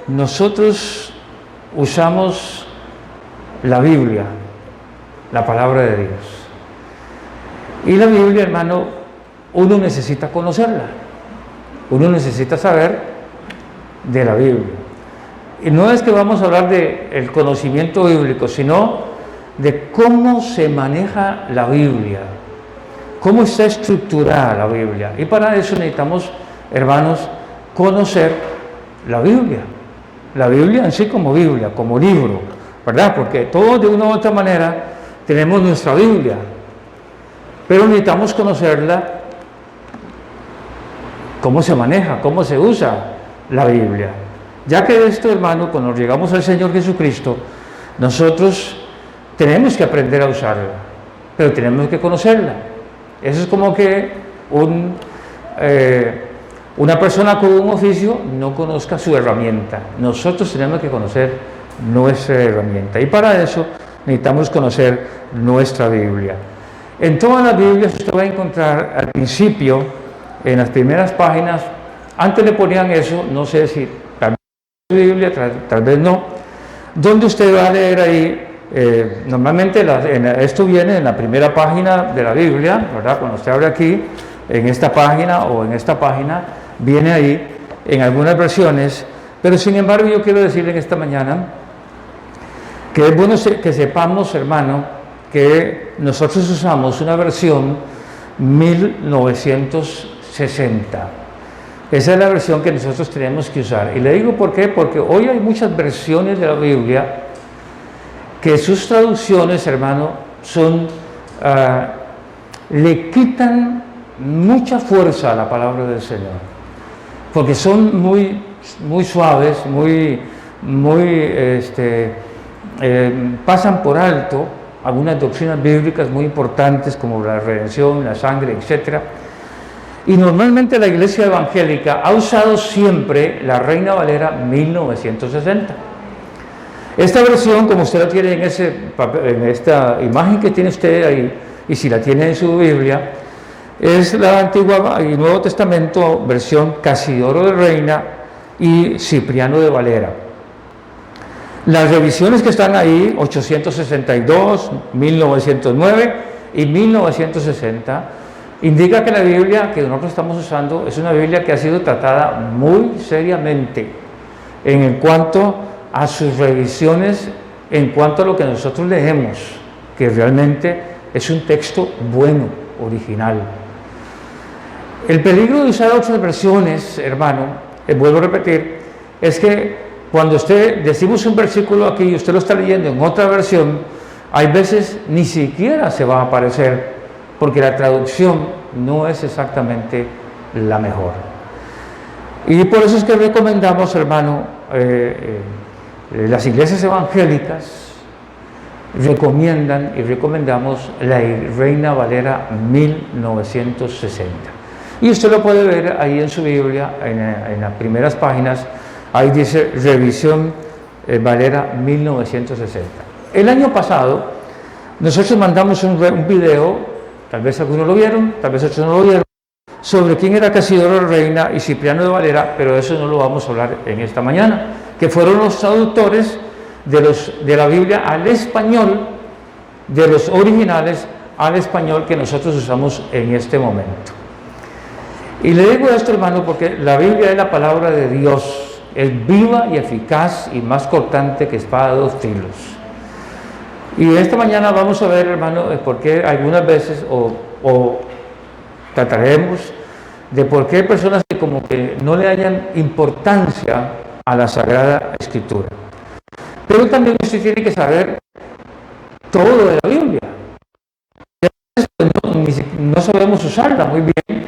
nosotros usamos la Biblia, la palabra de Dios. Y la Biblia, hermano, uno necesita conocerla. Uno necesita saber de la Biblia. Y no es que vamos a hablar del conocimiento bíblico, sino de cómo se maneja la Biblia, cómo está estructurada la Biblia. Y para eso necesitamos, hermanos, conocer la Biblia en sí como Biblia, como libro, ¿verdad? Porque todos de una u otra manera tenemos nuestra Biblia, pero necesitamos conocerla, cómo se maneja, cómo se usa la Biblia. Ya que de esto, hermano, cuando llegamos al Señor Jesucristo, nosotros tenemos que aprender a usarla, pero tenemos que conocerla. Eso es como que una persona con un oficio no conozca su herramienta. Nosotros tenemos que conocer nuestra herramienta, y para eso necesitamos conocer nuestra Biblia. En todas las Biblias usted va a encontrar al principio, en las primeras páginas, antes le ponían eso, no sé si tal vez en su Biblia, tal vez no, donde usted va a leer ahí, normalmente esto viene en la primera página de la Biblia, ¿verdad? Cuando usted abre aquí, en esta página o en esta página, viene ahí en algunas versiones, pero sin embargo yo quiero decirle en esta mañana que es bueno que sepamos, hermano, que nosotros usamos una versión 1960. Esa es la versión que nosotros tenemos que usar. Y le digo por qué, porque hoy hay muchas versiones de la Biblia que sus traducciones, hermano, le quitan mucha fuerza a la palabra del Señor, porque son muy suaves, pasan por alto algunas doctrinas bíblicas muy importantes como la redención, la sangre, etc. Y normalmente la iglesia evangélica ha usado siempre la Reina Valera 1960. Esta versión, como usted la tiene en esta imagen que tiene usted ahí, y si la tiene en su Biblia, es la Antigua y Nuevo Testamento, versión Casidoro de Reina y Cipriano de Valera. Las revisiones que están ahí, 862, 1909 y 1960, indica que la Biblia que nosotros estamos usando es una Biblia que ha sido tratada muy seriamente en cuanto a sus revisiones, en cuanto a lo que nosotros leemos, que realmente es un texto bueno, original. El peligro de usar otras versiones, hermano, vuelvo a repetir, es que cuando decimos un versículo aquí y usted lo está leyendo en otra versión, hay veces ni siquiera se va a aparecer, porque la traducción no es exactamente la mejor. Y por eso es que recomendamos, hermano, las iglesias evangélicas recomiendan y recomendamos la Reina Valera 1960. Y usted lo puede ver ahí en su Biblia, en las primeras páginas, ahí dice Revisión Valera 1960. El año pasado, nosotros mandamos un video, tal vez algunos lo vieron, tal vez otros no lo vieron, sobre quién era Casidoro de Reina y Cipriano de Valera, pero eso no lo vamos a hablar en esta mañana, que fueron los traductores de la Biblia al español, de los originales al español que nosotros usamos en este momento. Y le digo esto, hermano, porque la Biblia es la palabra de Dios, es viva y eficaz y más cortante que espada de dos filos. Y esta mañana vamos a ver, hermano, por qué algunas veces, o trataremos de por qué hay personas que como que no le hayan importancia a la Sagrada Escritura. Pero también usted tiene que saber todo de la Biblia. No sabemos usarla muy bien,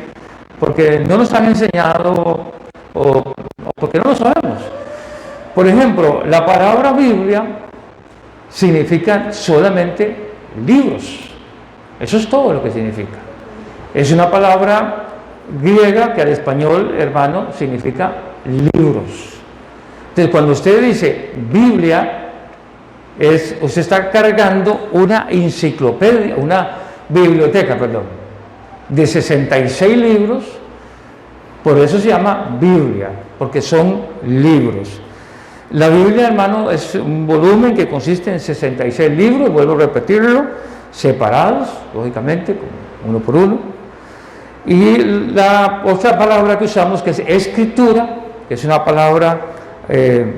porque no nos han enseñado o porque no lo sabemos. Por ejemplo, la palabra Biblia significa solamente libros. Eso es todo lo que significa. Es una palabra griega que al español, hermano, significa libros. Entonces, cuando usted dice Biblia, usted está cargando una enciclopedia, una biblioteca, de 66 libros. Por eso se llama Biblia, porque son libros. La Biblia, hermano, es un volumen que consiste en 66 libros, vuelvo a repetirlo, separados, lógicamente, uno por uno. Y la otra palabra que usamos, que es escritura, que es una palabra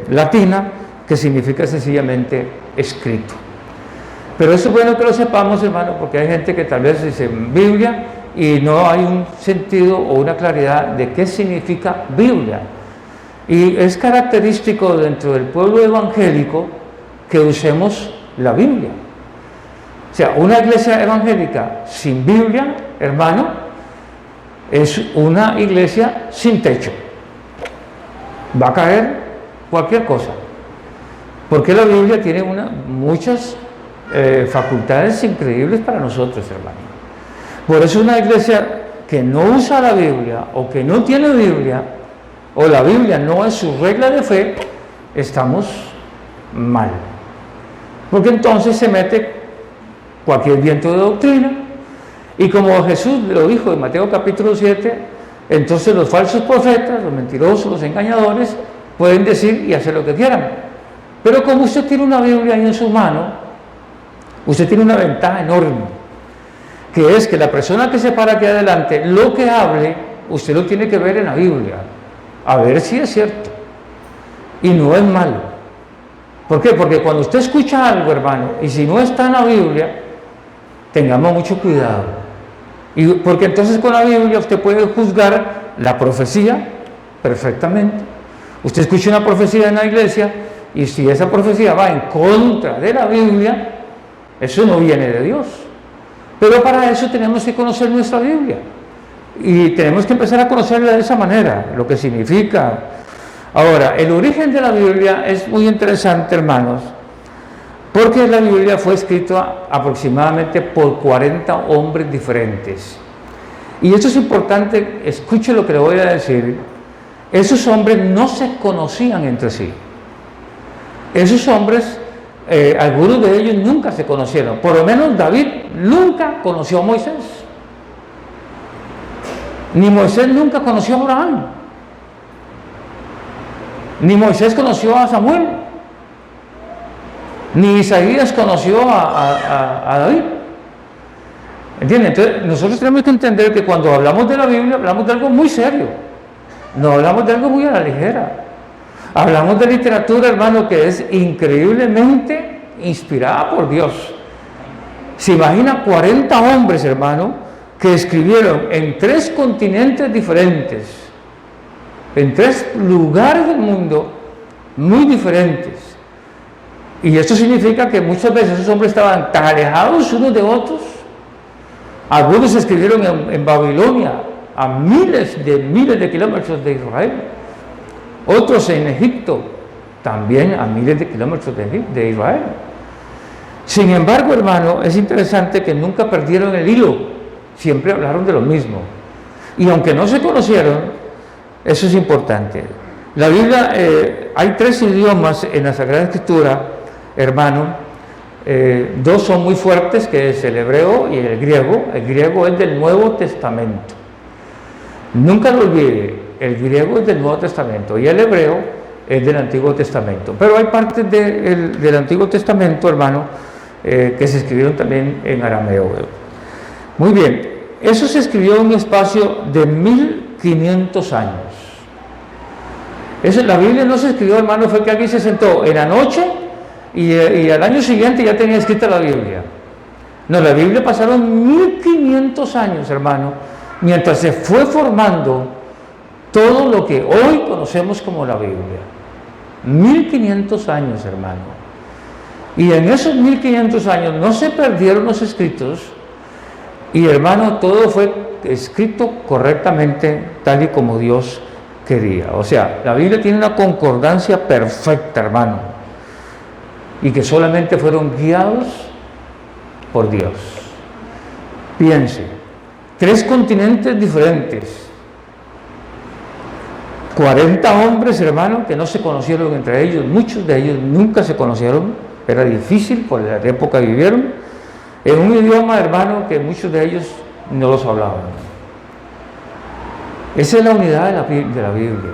latina, que significa sencillamente escrito. Pero eso es bueno que lo sepamos, hermano, porque hay gente que tal vez dice Biblia y no hay un sentido o una claridad de qué significa Biblia. Y es característico dentro del pueblo evangélico que usemos la Biblia. O sea, una iglesia evangélica sin Biblia, hermano, es una iglesia sin techo. Va a caer cualquier cosa. Porque la Biblia tiene muchas facultades increíbles para nosotros, hermano. Por eso una iglesia que no usa la Biblia o que no tiene Biblia, o la Biblia no es su regla de fe, estamos mal. Porque entonces se mete cualquier viento de doctrina, y como Jesús lo dijo en Mateo capítulo 7, entonces los falsos profetas, los mentirosos, los engañadores, pueden decir y hacer lo que quieran. Pero como usted tiene una Biblia ahí en su mano, usted tiene una ventaja enorme, que es que la persona que se para aquí adelante, lo que hable, usted lo tiene que ver en la Biblia, a ver si es cierto, y no es malo. ¿Por qué? Porque cuando usted escucha algo, hermano, y si no está en la Biblia, tengamos mucho cuidado. Y porque entonces con la Biblia usted puede juzgar la profecía perfectamente. Usted escucha una profecía en la iglesia, y si esa profecía va en contra de la Biblia, eso no viene de Dios. Pero para eso tenemos que conocer nuestra Biblia. Y tenemos que empezar a conocerla de esa manera, lo que significa. Ahora, el origen de la Biblia es muy interesante, hermanos, porque la Biblia fue escrita aproximadamente por 40 hombres diferentes. Y esto es importante, escuche lo que le voy a decir. Esos hombres no se conocían entre sí. Esos hombres, algunos de ellos nunca se conocieron. Por lo menos David nunca conoció a Moisés. Ni Moisés nunca conoció a Abraham. Ni Moisés conoció a Samuel. Ni Isaías conoció a David. ¿Entienden? Entonces nosotros tenemos que entender que cuando hablamos de la Biblia hablamos de algo muy serio. No hablamos de algo muy a la ligera. Hablamos de literatura, hermano, que es increíblemente inspirada por Dios. Se imagina 40 hombres, hermano, que escribieron en 3 continentes diferentes, en 3 lugares del mundo muy diferentes. Y esto significa que muchas veces esos hombres estaban tan alejados unos de otros. Algunos escribieron en Babilonia, a miles de kilómetros de Israel. Otros en Egipto, también a miles de kilómetros de Israel. Sin embargo, hermano, es interesante que nunca perdieron el hilo, siempre hablaron de lo mismo. Y aunque no se conocieron, eso es importante. La Biblia, hay 3 idiomas en la Sagrada Escritura, hermano. 2 son muy fuertes, que es el hebreo y el griego. El griego es del Nuevo Testamento. Nunca lo olvide. El griego es del Nuevo Testamento y el hebreo es del Antiguo Testamento. Pero hay partes del Antiguo Testamento, hermano, que se escribieron también en arameo. Muy bien, eso se escribió en un espacio de 1500 años. La Biblia no se escribió, hermano, fue que alguien se sentó en la noche y al año siguiente ya tenía escrita la Biblia. No, la Biblia pasaron 1500 años, hermano, mientras se fue formando todo lo que hoy conocemos como la Biblia. 1500 años, hermano. Y en esos 1500 años no se perdieron los escritos, y hermano, todo fue escrito correctamente tal y como Dios quería. O sea, la Biblia tiene una concordancia perfecta, hermano, y que solamente fueron guiados por Dios. Piense, 3 continentes diferentes, 40 hombres, hermano, que no se conocieron entre ellos, muchos de ellos nunca se conocieron, era difícil por la época que vivieron, en un idioma, hermano, que muchos de ellos no los hablaban. Esa es la unidad de la Biblia.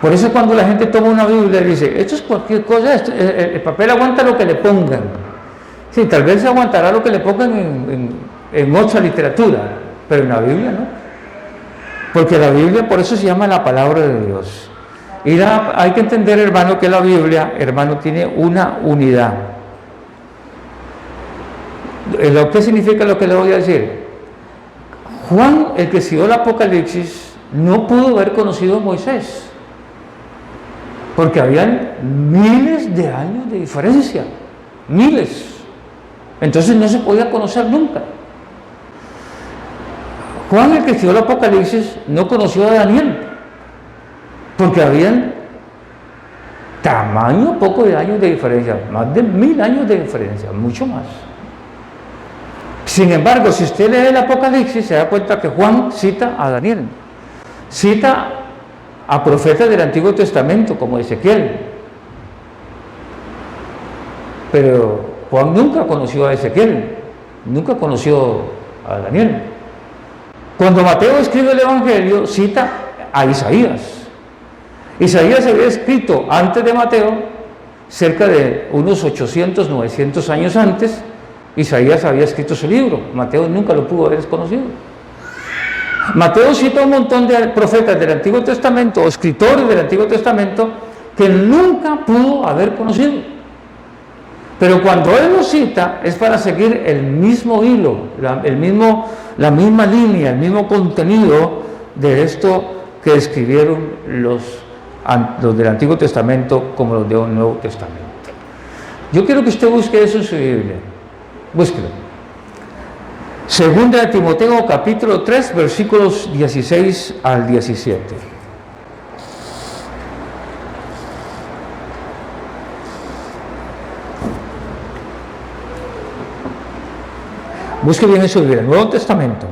Por eso cuando la gente toma una Biblia y dice, esto es cualquier cosa, el papel aguanta lo que le pongan. Sí, tal vez se aguantará lo que le pongan en otra literatura, pero en la Biblia no. Porque la Biblia, por eso se llama la palabra de Dios. Y hay que entender, hermano, que la Biblia, hermano, tiene una unidad. ¿Qué significa lo que le voy a decir? Juan, el que escribió el Apocalipsis, no pudo haber conocido a Moisés, porque habían miles de años de diferencia, miles. Entonces no se podía conocer nunca. Juan, el que escribió el Apocalipsis, no conoció a Daniel, porque habían tamaño poco de años de diferencia, más de 1000 años de diferencia, mucho más. Sin embargo, si usted lee el Apocalipsis, se da cuenta que Juan cita a Daniel, cita a profetas del Antiguo Testamento, como Ezequiel. Pero Juan nunca conoció a Ezequiel, nunca conoció a Daniel. Cuando Mateo escribe el Evangelio, cita a Isaías. Isaías había escrito antes de Mateo, cerca de unos 800, 900 años antes. Isaías había escrito su libro, Mateo nunca lo pudo haber conocido. Mateo cita un montón de profetas del Antiguo Testamento o escritores del Antiguo Testamento que nunca pudo haber conocido. Pero cuando él lo cita es para seguir el mismo hilo, la misma línea, el mismo contenido de esto que escribieron los del Antiguo Testamento como los del Nuevo Testamento. Yo quiero que usted busque eso en su Biblia. Búsquelo. Segunda de Timoteo, capítulo 3, versículos 16 al 17. Busque bien en su Biblia, Nuevo Testamento.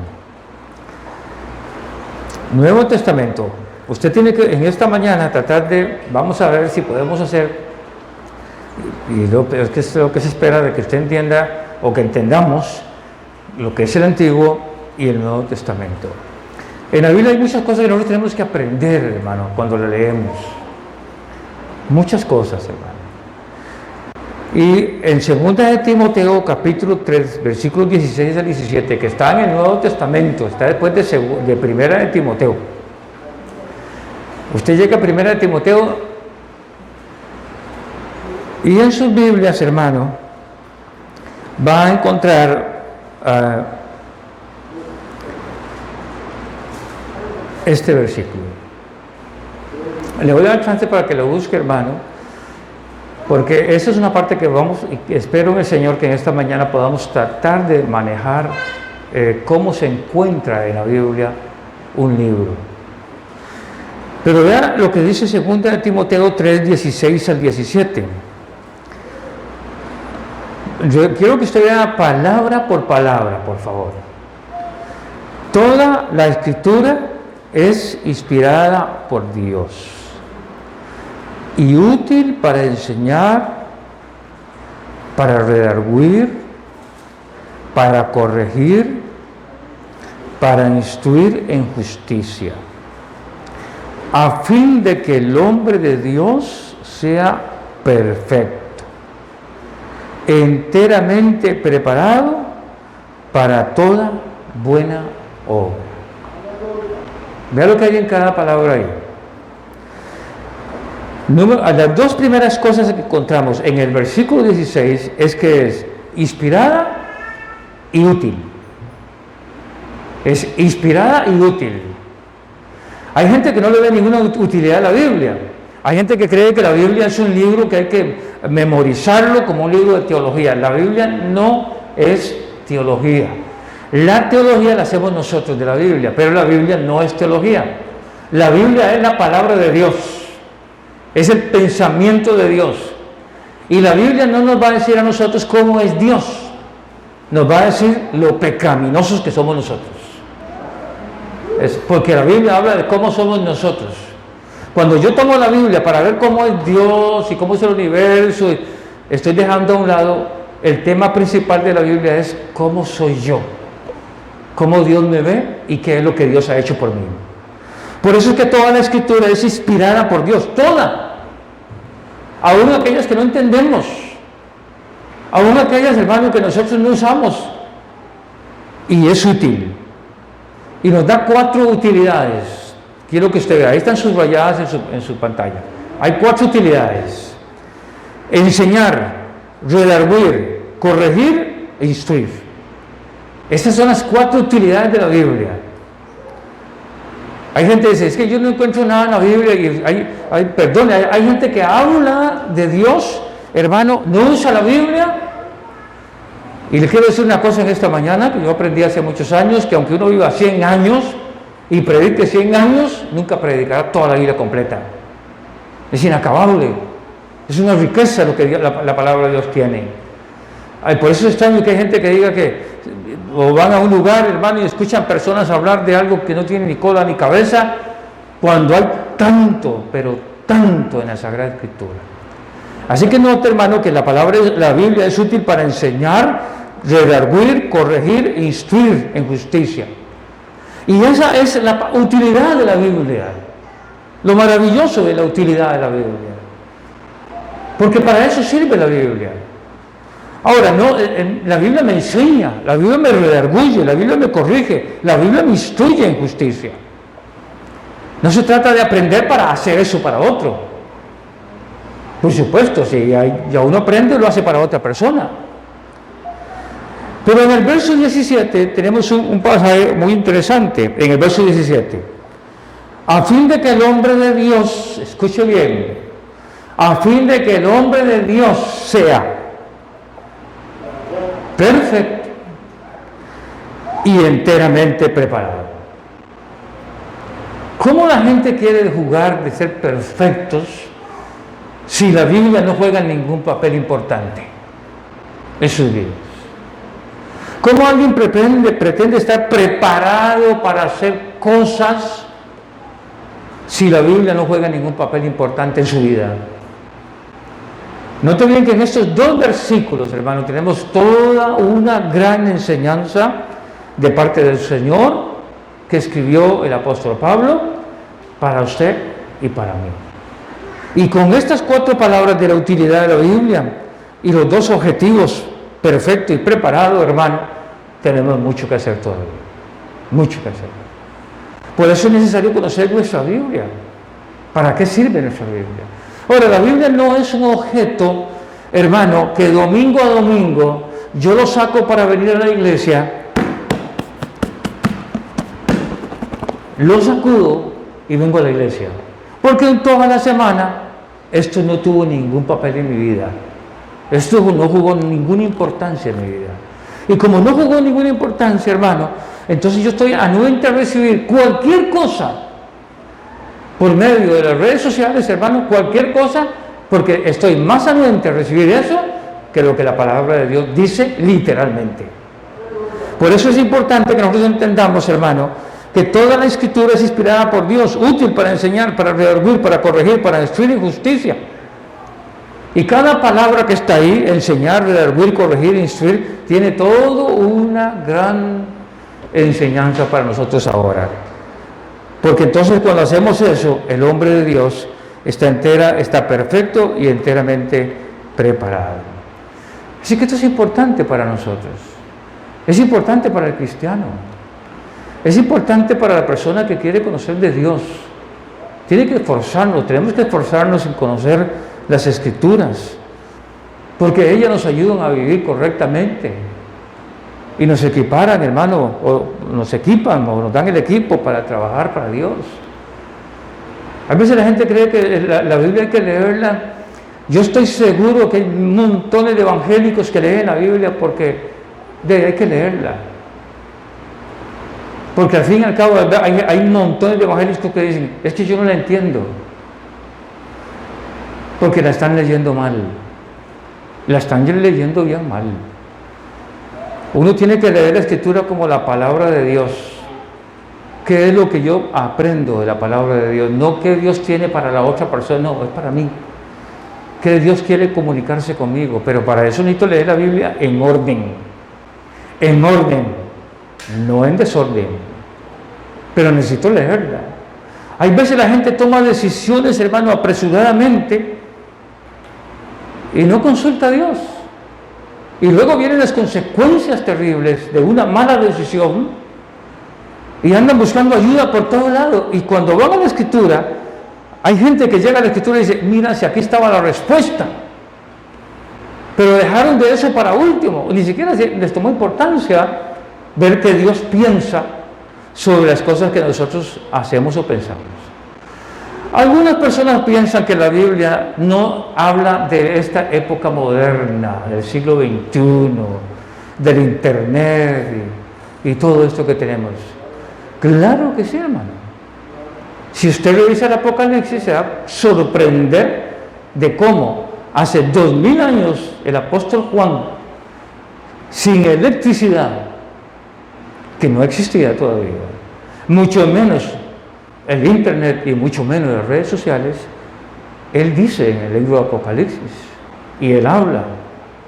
Nuevo Testamento. Usted tiene que en esta mañana tratar de, vamos a ver si podemos hacer, y es que es lo que se espera de que usted entienda o que entendamos lo que es el Antiguo y el Nuevo Testamento. En la Biblia hay muchas cosas que nosotros tenemos que aprender, hermano, cuando la leemos. Muchas cosas, hermano. Y en 2 de Timoteo, capítulo 3, versículos 16 al 17, que está en el Nuevo Testamento, está después de 1 de Timoteo. Usted llega a 1 de Timoteo y en sus Biblias, hermano, va a encontrar este versículo. Le voy a dar chance para que lo busque, hermano, porque esa es una parte que espero en el Señor que en esta mañana podamos tratar de manejar cómo se encuentra en la Biblia un libro. Pero vea lo que dice 2 de Timoteo 3, 16 al 17. Yo quiero que usted vea palabra por palabra, por favor. Toda la Escritura es inspirada por Dios y útil para enseñar, para redarguir, para corregir, para instruir en justicia, a fin de que el hombre de Dios sea perfecto, enteramente preparado para toda buena obra. Vea lo que hay en cada palabra ahí. Las dos primeras cosas que encontramos en el versículo 16 es que es inspirada y útil. Es inspirada y útil. Hay gente que no le ve ninguna utilidad a la Biblia. Hay gente que cree que la Biblia es un libro que hay que memorizarlo como un libro de teología. La Biblia no es teología. La teología la hacemos nosotros de la Biblia, pero la Biblia no es teología. La Biblia es la palabra de Dios. Es el pensamiento de Dios. Y la Biblia no nos va a decir a nosotros cómo es Dios. Nos va a decir lo pecaminosos que somos nosotros. Es porque la Biblia habla de cómo somos nosotros. Cuando yo tomo la Biblia para ver cómo es Dios y cómo es el universo, estoy dejando a un lado el tema principal de la Biblia es cómo soy yo, cómo Dios me ve y qué es lo que Dios ha hecho por mí. Por eso es que toda la Escritura es inspirada por Dios, toda. Aún aquellas que no entendemos, aún aquellas, hermanos, que nosotros no usamos. Y es útil. Y nos da 4 utilidades. Quiero que usted vea, ahí están subrayadas en su pantalla. Hay 4 utilidades: enseñar, redarguir, corregir e instruir. Estas son las 4 utilidades de la Biblia. Hay gente que dice, es que yo no encuentro nada en la Biblia. Y hay gente que habla de Dios, hermano, no usa la Biblia. Y le quiero decir una cosa en esta mañana, que yo aprendí hace muchos años, que aunque uno viva 100 años y predique 100 años, nunca predicará toda la Biblia completa. Es inacabable. Es una riqueza lo que la palabra de Dios tiene. Por eso es extraño que hay gente que diga que o van a un lugar, hermano, y escuchan personas hablar de algo que no tiene ni cola ni cabeza, cuando hay tanto, pero tanto en la Sagrada Escritura. Así que note, hermano, que la Biblia es útil para enseñar, redarguir, corregir e instruir en justicia. Y esa es la utilidad de la Biblia, lo maravilloso de la utilidad de la Biblia, porque para eso sirve la Biblia. Ahora, no, la Biblia me enseña, la Biblia me redarguye, la Biblia me corrige, la Biblia me instruye en justicia. No se trata de aprender para hacer eso para otro. Por supuesto, si ya uno aprende, lo hace para otra persona. Pero en el verso 17 tenemos un pasaje muy interesante, en el verso 17. A fin de que el hombre de Dios, escuche bien, a fin de que el hombre de Dios sea perfecto y enteramente preparado. ¿Cómo la gente quiere jugar de ser perfectos si la Biblia no juega ningún papel importante en sus vidas? ¿Cómo alguien pretende estar preparado para hacer cosas si la Biblia no juega ningún papel importante en su vida? Note bien que en estos 2 versículos, hermano, tenemos toda una gran enseñanza de parte del Señor que escribió el apóstol Pablo para usted y para mí. Y con estas 4 palabras de la utilidad de la Biblia y los 2 objetivos, perfecto y preparado, hermano, tenemos mucho que hacer todavía, mucho que hacer. Por eso es necesario conocer nuestra Biblia. ¿Para qué sirve nuestra Biblia? Ahora, la Biblia no es un objeto, hermano, que domingo a domingo yo lo saco para venir a la iglesia, lo sacudo y vengo a la iglesia. Porque en toda la semana esto no tuvo ningún papel en mi vida. Esto no jugó ninguna importancia en mi vida. Y como no jugó ninguna importancia, hermano, entonces yo estoy anuente a recibir cualquier cosa por medio de las redes sociales, hermano, cualquier cosa, porque estoy más anuente a recibir eso que lo que la palabra de Dios dice literalmente. Por eso es importante que nosotros entendamos, hermano, que toda la Escritura es inspirada por Dios, útil para enseñar, para redarguir, para corregir, para instruir en justicia. Y cada palabra que está ahí, enseñar, redarguir, corregir, instruir, tiene toda una gran enseñanza para nosotros ahora. Porque entonces cuando hacemos eso, el hombre de Dios está perfecto y enteramente preparado. Así que esto es importante para nosotros. Es importante para el cristiano. Es importante para la persona que quiere conocer de Dios. Tiene que esforzarnos, tenemos que esforzarnos en conocer las Escrituras, porque ellas nos ayudan a vivir correctamente y nos equiparan, hermano, o nos equipan o nos dan el equipo para trabajar para Dios. A veces la gente cree que la Biblia hay que leerla. Yo estoy seguro que hay montones de evangélicos que leen la Biblia porque hay que leerla. Porque al fin y al cabo hay montones de evangélicos que dicen, es que yo no la entiendo. Porque la están leyendo mal. La están leyendo bien mal. Uno tiene que leer la Escritura como la palabra de Dios. ¿Qué es lo que yo aprendo de la palabra de Dios? No qué Dios tiene para la otra persona, no, es para mí. Que Dios quiere comunicarse conmigo, pero para eso necesito leer la Biblia en orden, no en desorden, pero necesito leerla. Hay veces la gente toma decisiones, hermano, apresuradamente y no consulta a Dios. Y luego vienen las consecuencias terribles de una mala decisión y andan buscando ayuda por todo lado. Y cuando van a la Escritura, hay gente que llega a la Escritura y dice, mira, si aquí estaba la respuesta. Pero dejaron de eso para último. Ni siquiera les tomó importancia ver que Dios piensa sobre las cosas que nosotros hacemos o pensamos. Algunas personas piensan que la Biblia no habla de esta época moderna, del siglo XXI, del Internet y todo esto que tenemos. Claro que sí, hermano. Si usted revisa el Apocalipsis, se va a sorprender de cómo hace 2000 años el apóstol Juan, sin electricidad, que no existía todavía, mucho menos el Internet y mucho menos las redes sociales, él dice en el libro de Apocalipsis, y él habla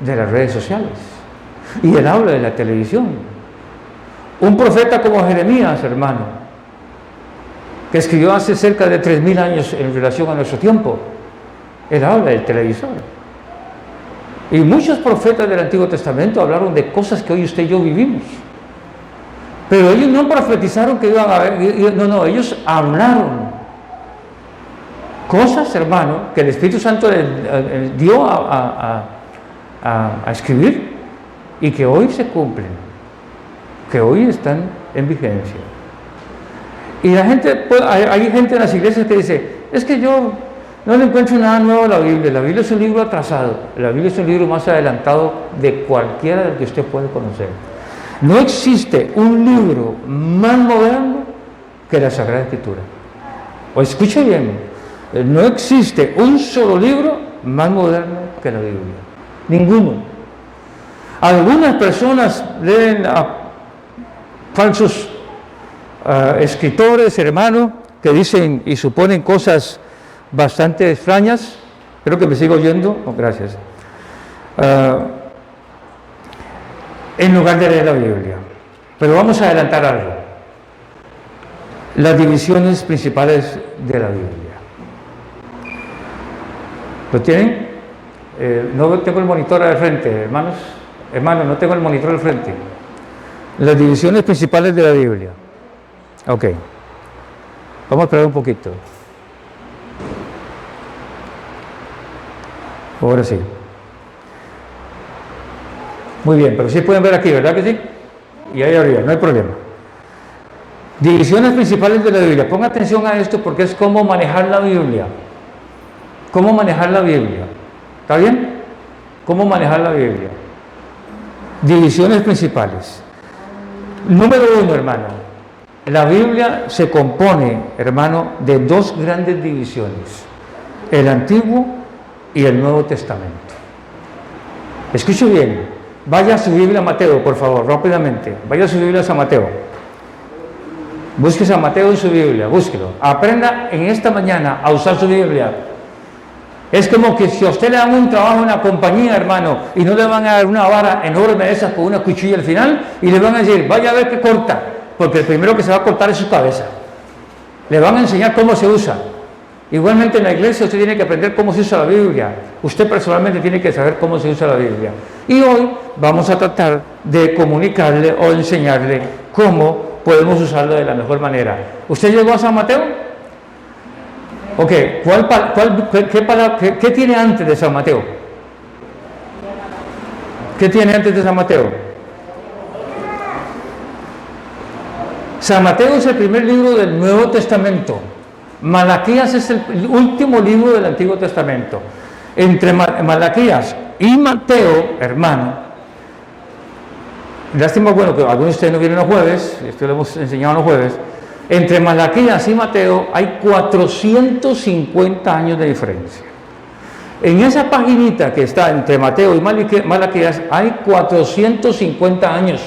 de las redes sociales, y él habla de la televisión. Un profeta como Jeremías, hermano, que escribió hace cerca de 3000 años en relación a nuestro tiempo, él habla del televisor. Y muchos profetas del Antiguo Testamento hablaron de cosas que hoy usted y yo vivimos. Pero ellos no profetizaron que iban a ver, no, ellos hablaron cosas, hermano, que el Espíritu Santo les dio a escribir y que hoy se cumplen, que hoy están en vigencia. Y la gente, hay gente en las iglesias que dice, es que yo no le encuentro nada nuevo a la Biblia es un libro atrasado, la Biblia es un libro más adelantado de cualquiera del que usted puede conocer. No existe un libro más moderno que la Sagrada Escritura. O escuche bien, no existe un solo libro más moderno que la Biblia. Ninguno. Algunas personas leen a falsos escritores, hermanos, que dicen y suponen cosas bastante extrañas. Creo que me sigo oyendo. Oh, gracias. En lugar de leer la Biblia. Pero vamos a adelantar algo. Las divisiones principales de la Biblia. ¿Lo tienen? No tengo el monitor al frente, hermanos. Hermanos, no tengo el monitor al frente. Las divisiones principales de la Biblia. Ok. Vamos a esperar un poquito. Ahora sí. Muy bien, pero sí pueden ver aquí, ¿verdad que sí? Y ahí arriba, no hay problema. Divisiones principales de la Biblia. Ponga atención a esto porque es cómo manejar la Biblia. ¿Cómo manejar la Biblia? ¿Está bien? ¿Cómo manejar la Biblia? Divisiones principales. Número 1, hermano. La Biblia se compone, hermano, de dos grandes divisiones. El Antiguo y el Nuevo Testamento. Escuche bien. Vaya a su Biblia a Mateo, por favor, rápidamente. Vaya a su Biblia a Mateo. Busque San Mateo en su Biblia, búsquelo. Aprenda en esta mañana a usar su Biblia. Es como que si a usted le dan un trabajo en una compañía, hermano, y no le van a dar una vara enorme de esas con una cuchilla al final, y le van a decir, vaya a ver qué corta, porque el primero que se va a cortar es su cabeza. Le van a enseñar cómo se usa. Igualmente en la iglesia usted tiene que aprender cómo se usa la Biblia. Usted personalmente tiene que saber cómo se usa la Biblia. Y hoy vamos a tratar de comunicarle o enseñarle cómo podemos usarla de la mejor manera. ¿Usted llegó a San Mateo? Ok, ¿qué tiene antes de San Mateo? ¿Qué tiene antes de San Mateo? San Mateo es el primer libro del Nuevo Testamento. Malaquías es el último libro del Antiguo Testamento. Entre Malaquías y Mateo, hermano, lástima, bueno, que algunos de ustedes no vienen los jueves, esto lo hemos enseñado los jueves, entre Malaquías y Mateo hay 450 años de diferencia. En esa paginita que está entre Mateo y Malaquías hay 450 años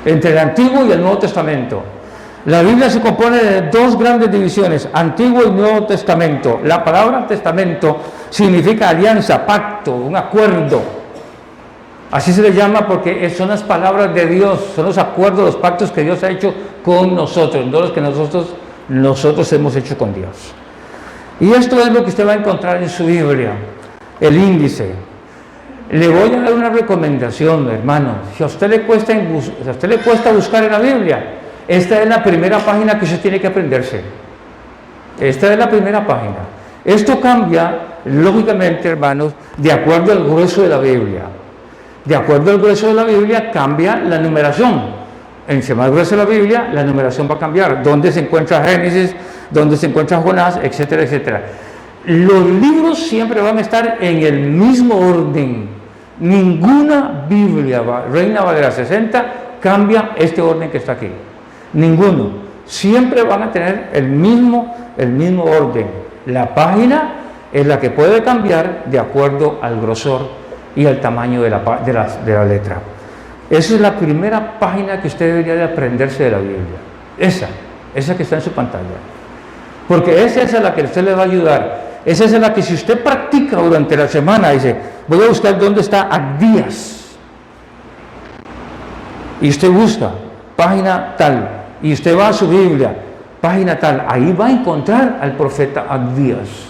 entre el Antiguo y el Nuevo Testamento. La Biblia se compone de dos grandes divisiones, Antiguo y Nuevo Testamento. La palabra testamento significa alianza, pacto, un acuerdo. Así se le llama porque son las palabras de Dios, son los acuerdos, los pactos que Dios ha hecho con nosotros, no los que nosotros nosotros hemos hecho con Dios. Y esto es lo que usted va a encontrar en su Biblia, el índice. Le voy a dar una recomendación, hermano. Si a usted le cuesta buscar en la Biblia, esta es la primera página que usted tiene que aprenderse. Esta es la primera página. Esto cambia, lógicamente, hermanos, de acuerdo al grueso de la Biblia. De acuerdo al grueso de la Biblia, cambia la numeración. En más grueso de la Biblia, la numeración va a cambiar. ¿Dónde se encuentra Génesis? ¿Dónde se encuentra Jonás? Etcétera, etcétera. Los libros siempre van a estar en el mismo orden. Ninguna Biblia, Reina Valera 60, cambia este orden que está aquí. Ninguno. Siempre van a tener el mismo orden. La página es la que puede cambiar de acuerdo al grosor y al tamaño de la letra. Esa es la primera página que usted debería de aprenderse de la Biblia. Esa que está en su pantalla. Porque esa es la que usted le va a ayudar. Esa es la que si usted practica durante la semana, dice, voy a buscar dónde está Abdías. Y usted busca página tal. Y usted va a su Biblia, página tal. Ahí va a encontrar al profeta Abdías.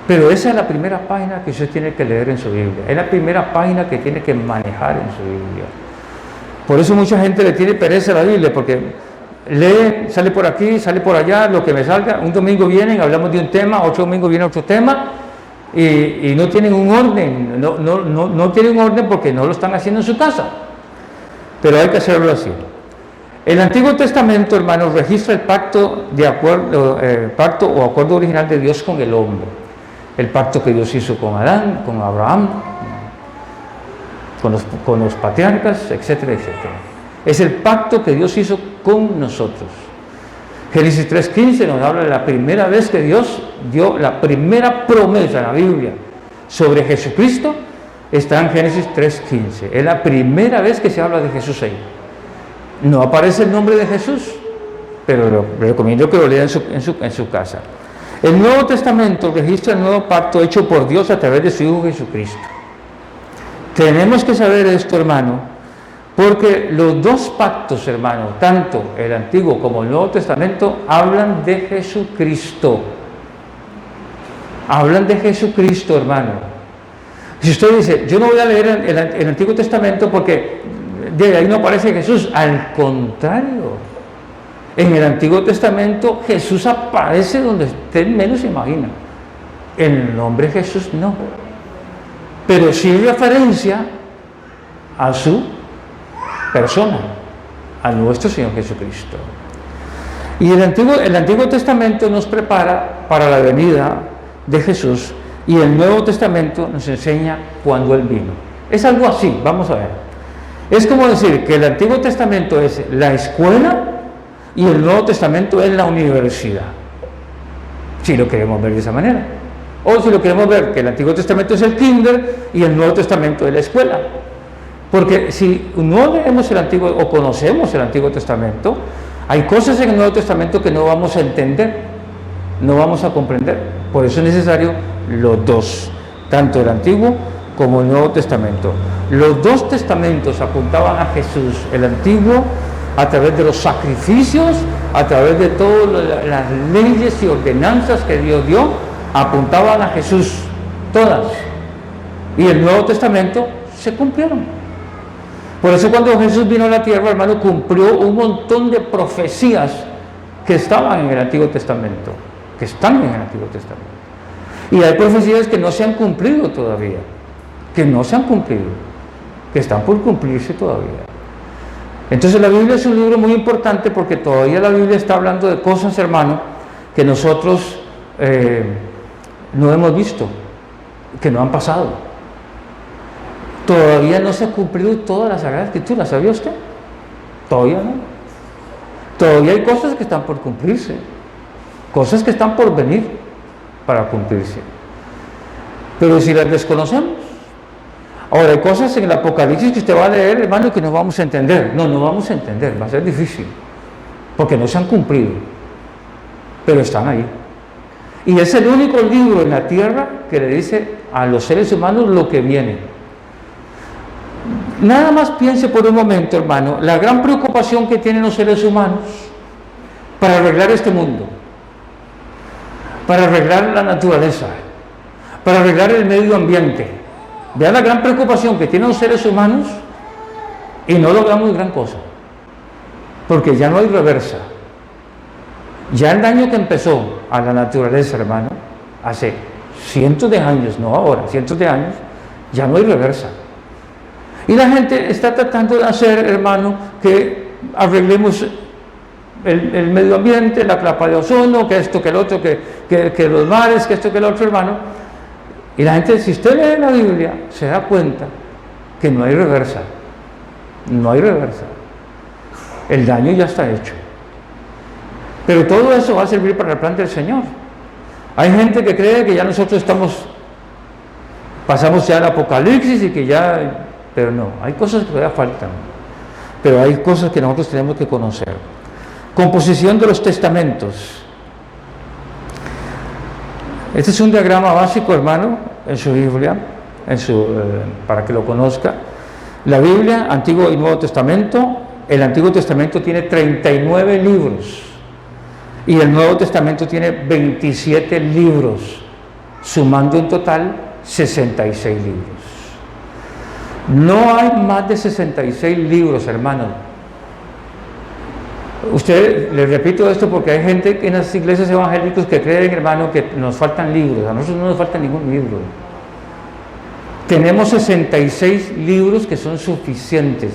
Pero esa es la primera página que usted tiene que leer en su Biblia. Es la primera página que tiene que manejar en su Biblia. Por eso mucha gente le tiene pereza a la Biblia, porque lee, sale por aquí, sale por allá, lo que me salga. Un domingo vienen, hablamos de un tema, otro domingo viene otro tema, y no tienen un orden. No tienen un orden porque no lo están haciendo en su casa. Pero hay que hacerlo así. El Antiguo Testamento, hermanos, registra el pacto o acuerdo original de Dios con el hombre. El pacto que Dios hizo con Adán, con Abraham, con los patriarcas, etcétera, etcétera. Es el pacto que Dios hizo con nosotros. Génesis 3:15 nos habla de la primera vez que Dios dio la primera promesa en la Biblia sobre Jesucristo. Está en Génesis 3:15. Es la primera vez que se habla de Jesús ahí. No aparece el nombre de Jesús, pero le recomiendo que lo lea en su casa. El Nuevo Testamento registra el nuevo pacto hecho por Dios a través de su Hijo Jesucristo. Tenemos que saber esto, hermano, porque los dos pactos, hermano, tanto el Antiguo como el Nuevo Testamento, hablan de Jesucristo. Hablan de Jesucristo, hermano. Si usted dice, yo no voy a leer el Antiguo Testamento porque de ahí no aparece Jesús, al contrario, en el Antiguo Testamento Jesús aparece donde usted menos se imagina. El nombre Jesús no, pero sí referencia a su persona, a nuestro Señor Jesucristo. Y el Antiguo Testamento nos prepara para la venida de Jesús, y el Nuevo Testamento nos enseña cuándo Él vino. Es algo así, vamos a ver. Es como decir que el Antiguo Testamento es la escuela y el Nuevo Testamento es la universidad, si lo queremos ver de esa manera. O si lo queremos ver que el Antiguo Testamento es el kinder y el Nuevo Testamento es la escuela. Porque si no leemos el Antiguo o conocemos el Antiguo Testamento, hay cosas en el Nuevo Testamento que no vamos a entender, no vamos a comprender. Por eso es necesario los dos, tanto el Antiguo como el Nuevo Testamento. Los dos testamentos apuntaban a Jesús. El Antiguo a través de los sacrificios, a través de todas las leyes y ordenanzas que Dios dio, apuntaban a Jesús, todas. Y el Nuevo Testamento se cumplieron. Por eso cuando Jesús vino a la tierra, hermano, cumplió un montón de profecías que estaban en el Antiguo Testamento, que están en el Antiguo Testamento. Y hay profecías que no se han cumplido todavía, que están por cumplirse todavía. Entonces la Biblia es un libro muy importante porque todavía la Biblia está hablando de cosas, hermano, que nosotros no hemos visto, que no han pasado. Todavía no se ha cumplido toda la Sagrada Escritura, ¿sabía usted? Todavía no. Todavía hay cosas que están por cumplirse, cosas que están por venir para cumplirse. Pero si las desconocemos, ahora hay cosas en el Apocalipsis que usted va a leer, hermano, que no vamos a entender. No vamos a entender, va a ser difícil, porque no se han cumplido, pero están ahí. Y es el único libro en la tierra que le dice a los seres humanos lo que viene. Nada más piense por un momento, hermano, la gran preocupación que tienen los seres humanos para arreglar este mundo, para arreglar la naturaleza, para arreglar el medio ambiente. Vean la gran preocupación que tienen los seres humanos y no logramos gran cosa, porque ya no hay reversa. Ya el daño que empezó a la naturaleza, hermano, hace cientos de años, no ahora, cientos de años, ya no hay reversa. Y la gente está tratando de hacer, hermano, que arreglemos el medio ambiente, la capa de ozono, que esto, que el otro, que los mares, que esto, que el otro, hermano. Y la gente, si usted lee la Biblia, se da cuenta que no hay reversa. No hay reversa. El daño ya está hecho. Pero todo eso va a servir para el plan del Señor. Hay gente que cree que ya nosotros pasamos ya al apocalipsis y que ya... Pero no, hay cosas que todavía faltan. Pero hay cosas que nosotros tenemos que conocer. Composición de los testamentos. Este es un diagrama básico, hermano, en su Biblia, para que lo conozca. La Biblia, Antiguo y Nuevo Testamento. El Antiguo Testamento tiene 39 libros y el Nuevo Testamento tiene 27 libros, sumando en total 66 libros. No hay más de 66 libros, hermano. Les repito esto porque hay gente en las iglesias evangélicas que creen, hermano, que nos faltan libros. A nosotros no nos falta ningún libro. Tenemos 66 libros que son suficientes,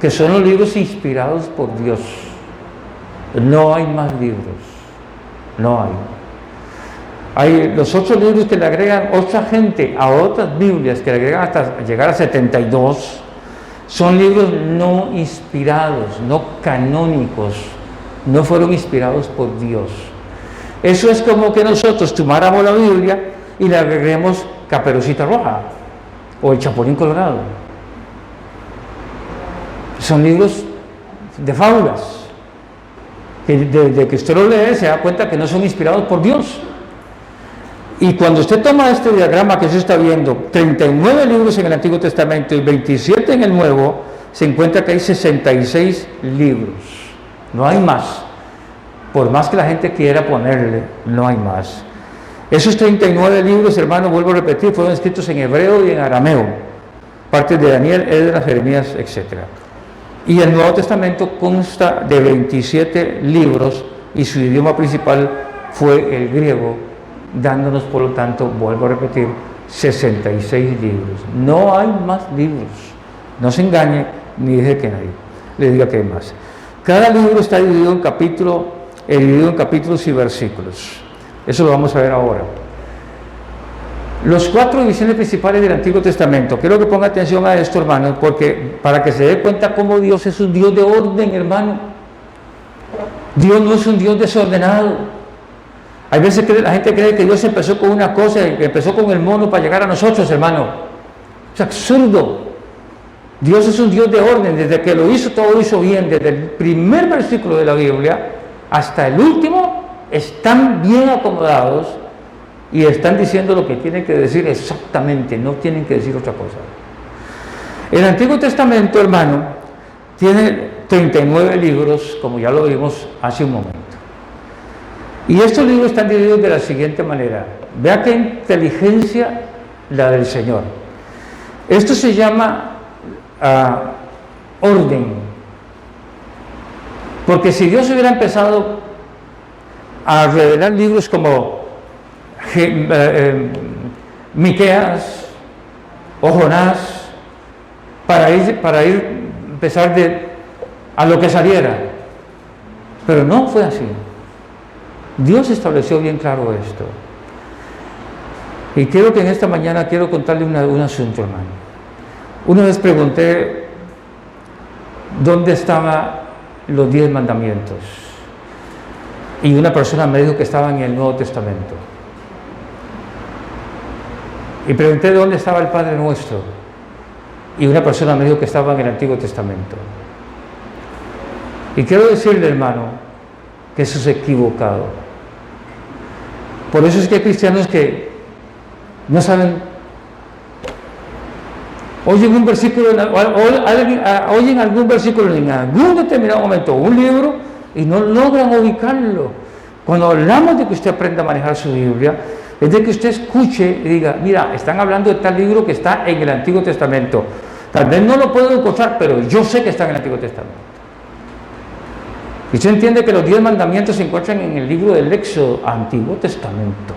que son los libros inspirados por Dios. No hay más libros, no hay. Hay los otros libros que le agregan otra gente a otras Biblias, que le agregan hasta llegar a 72, son libros no inspirados, no canónicos, no fueron inspirados por Dios. Eso es como que nosotros tomáramos la Biblia y le agreguemos Caperucita Roja o el Chapulín Colorado. Son libros de fábulas, que desde que usted lo lee se da cuenta que no son inspirados por Dios. Y cuando usted toma este diagrama que se está viendo, 39 libros en el Antiguo Testamento y 27 en el Nuevo, se encuentra que hay 66 libros. No hay más. Por más que la gente quiera ponerle, no hay más. Esos 39 libros, hermano, vuelvo a repetir, fueron escritos en hebreo y en arameo. Partes de Daniel, Esdras, Jeremías, etc. Y el Nuevo Testamento consta de 27 libros y su idioma principal fue el griego, dándonos, por lo tanto, vuelvo a repetir, 66 libros. No hay más libros. No se engañe ni deje que nadie le diga que hay más. Cada libro está dividido en capítulos y versículos. Eso lo vamos a ver ahora. Los 4 divisiones principales del Antiguo Testamento. Quiero que ponga atención a esto, hermano, porque para que se dé cuenta cómo Dios es un Dios de orden, hermano. Dios no es un Dios desordenado. Hay veces que la gente cree que Dios empezó con una cosa y que empezó con el mono para llegar a nosotros, hermano. Es absurdo. Dios es un Dios de orden. Desde que lo hizo, todo lo hizo bien. Desde el primer versículo de la Biblia hasta el último, están bien acomodados y están diciendo lo que tienen que decir exactamente, no tienen que decir otra cosa. El Antiguo Testamento, hermano, tiene 39 libros, como ya lo vimos hace un momento. Y estos libros están divididos de la siguiente manera. Vea qué inteligencia la del Señor. Esto se llama orden. Porque si Dios hubiera empezado a revelar libros como Miqueas o Jonás para empezar a lo que saliera, pero no fue así. Dios estableció bien claro esto. Y quiero que en esta mañana quiero contarle un asunto, hermano. Una vez pregunté dónde estaban los 10 mandamientos y una persona me dijo que estaban en el Nuevo Testamento. Y pregunté dónde estaba el Padre Nuestro y una persona me dijo que estaba en el Antiguo Testamento. Y quiero decirle, hermano, que eso es equivocado. Por eso es que hay cristianos que no saben, oyen algún versículo en algún determinado momento, un libro, y no logran ubicarlo. Cuando hablamos de que usted aprenda a manejar su Biblia, es de que usted escuche y diga, mira, están hablando de tal libro que está en el Antiguo Testamento. Tal vez no lo puedo encontrar, pero yo sé que está en el Antiguo Testamento. Y usted entiende que los 10 mandamientos se encuentran en el libro del Éxodo, Antiguo Testamento.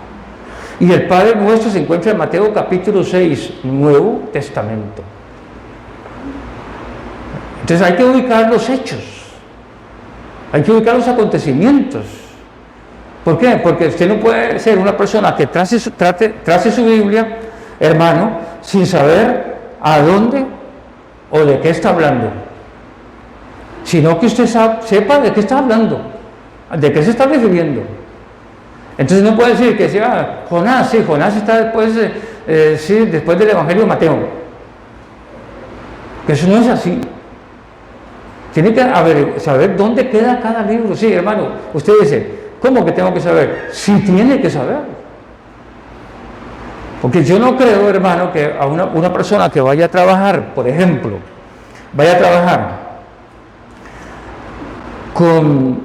Y el Padre Nuestro se encuentra en Mateo capítulo 6, Nuevo Testamento. Entonces hay que ubicar los hechos, hay que ubicar los acontecimientos. ¿Por qué? Porque usted no puede ser una persona que trace su Biblia, hermano, sin saber a dónde o de qué está hablando. Sino que usted sepa de qué está hablando, de qué se está refiriendo. Entonces no puede decir que sea Jonás, sí, Jonás está después del Evangelio de Mateo. Que eso no es así. Tiene que saber dónde queda cada libro. Sí, hermano, usted dice, ¿cómo que tengo que saber? Sí, tiene que saber. Porque yo no creo, hermano, que a una persona que vaya a trabajar, por ejemplo, vaya a trabajar con